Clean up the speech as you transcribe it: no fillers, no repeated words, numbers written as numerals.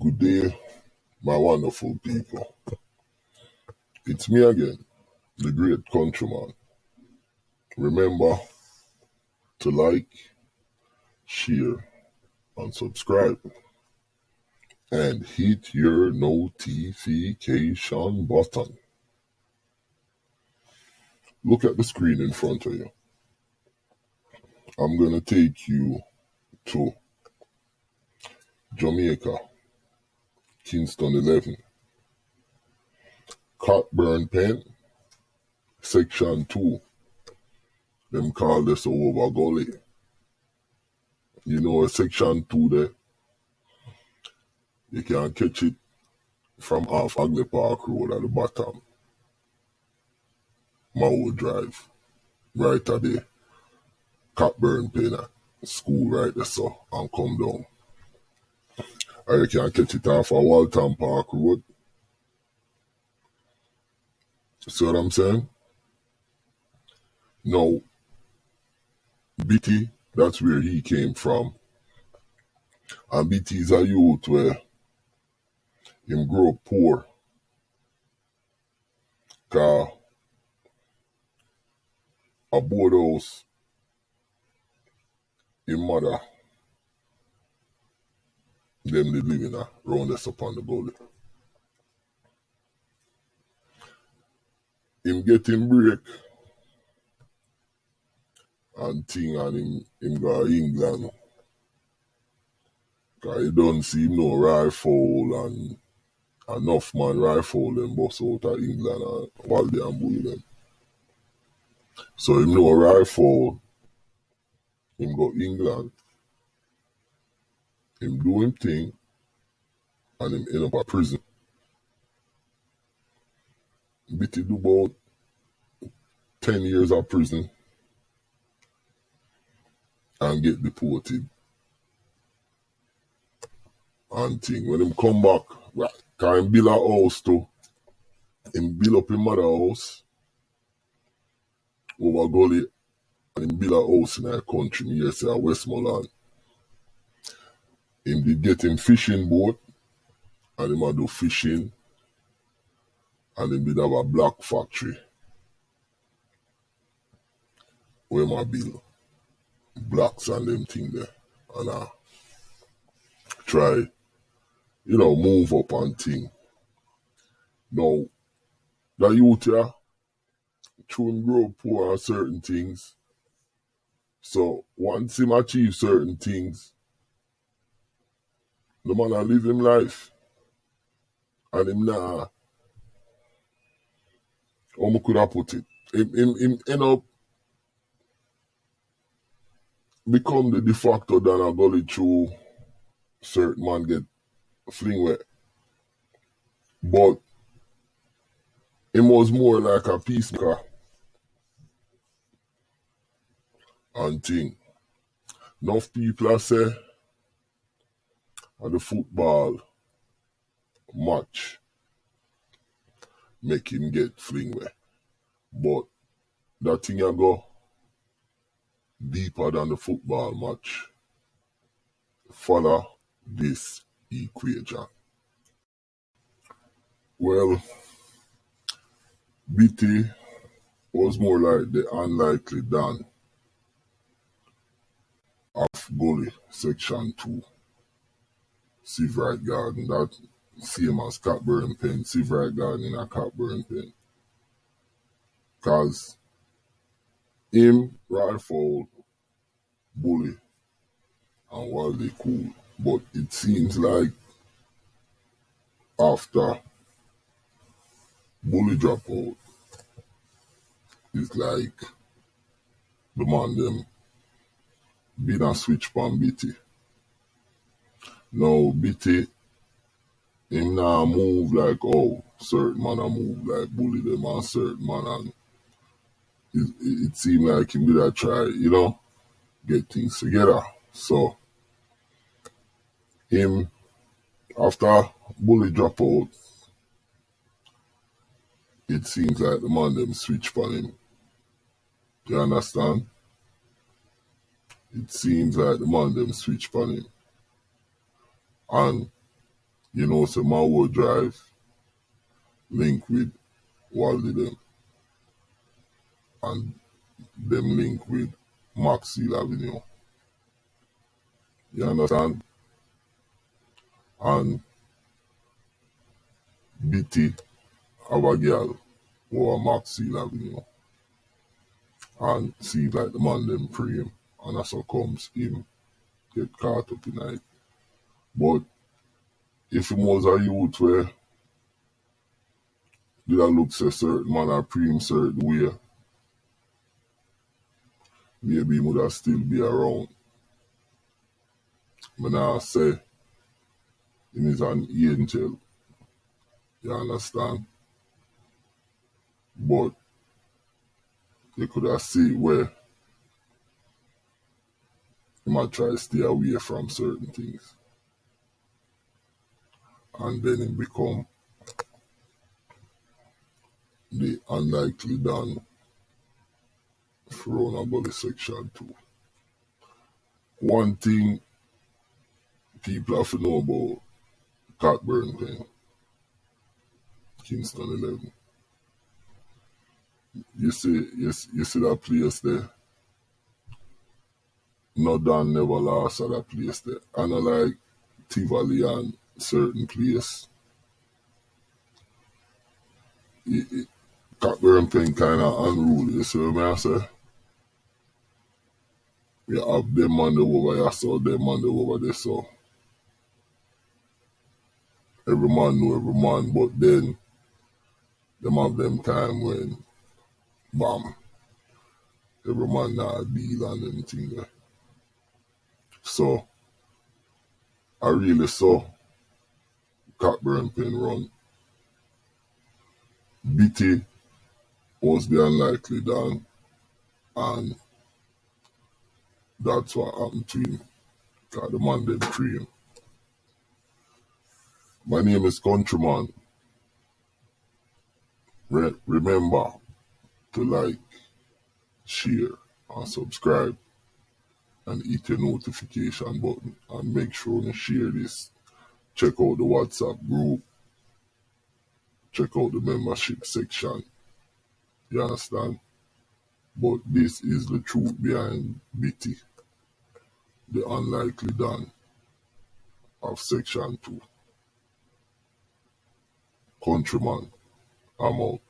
Good day, my wonderful people. It's me again, the great countryman. Remember to like, share, and subscribe. And hit your notification button. Look at the screen in front of you. I'm going to take you to Jamaica, Kingston 11, Cockburn Pen, Section 2. Them call this over gully. You know, Section 2 there, you can catch it from off Hagley Park Road at the bottom. Mao Drive, right at the Cockburn Pen school right there, so, and come down. Or you can catch it off of Walton Park Road. See what I'm saying? Now, BT, that's where he came from. And BT is a youth where him grow up poor. Cause a board house, his mother, them they live in around us upon the gully. Him get him break and thing, and him go to England. Cause he don't see him no rifle, and enough man rifle them bust out of England and while they and bully them. So him no rifle, him go England, him do him thing, and him end up at prison. Bitty do about 10 years of prison and get deported. And thing. When him come back, cause him build a house too. Him build up his mother house over gully, and him build a house in a country near say Westmoreland. Him did get him fishing boat, and him a do fishing, and him did have a black factory where him a build blacks and them thing there. And try, move up and thing. Now, the youth here, through him grow up poor on certain things. So once him achieve certain things, the man a live him life. And him how me could have put it? Him end up become the de facto down a gully through certain man get fling wet. But him was more like a peacemaker and thing. Enough people say at the football match make him get fling wet. But that thing a go deeper than the football match. Follow this equation. Well, BT was more like the unlikely Don of Gully, Section 2, Seabright Garden. That same as Cockburn Pen, Seabright Garden in a Cockburn Pen. Cause him rifle bully and while they cool. But it seems like after bully drop out, it's like the man them been a switch from BT. Now BT, him now move like certain man a move like bully them and certain man, and it seemed like him did a try, get things together. So him, after bully drop out, it seems like the man them switch for him. You understand? It seems like the man them switch for him. And You know, so Marwood Drive link with Waldy them, and them link with Maxfield Avenue. You understand? And Bitty have a girl over Maxfield Avenue. And see like the man them free him. And that's how comes him get caught up in it. But if he was a youth where did I look say certain man or pre him certain way, maybe he would have still be around. But now I say him is an angel. You understand? But you could have see where he might try to stay away from certain things. And then it become the unlikely done for on section 2. One thing people have to know about Cockburn Pen, Kingston 11. You see that place there? No Dan never lost at that place there. And I like Tivoli and certain place. Cockburn Pen kind of unruly, you see what I say? You have them on the over here, so them on the over there, so every man know every man, but then them have them time when bam, every man not deal and anything there. So I really saw Cockburn Pen run. Bitty was the unlikely done, and that's what happened to him. Cause the man them free him. My name is Countryman. Remember to like, share, and subscribe, and hit the notification button, and make sure to share this. Check out the WhatsApp group. Check out the membership section. You understand? But this is the truth behind Bitty, the unlikely Don of section 2. Countryman, I'm out.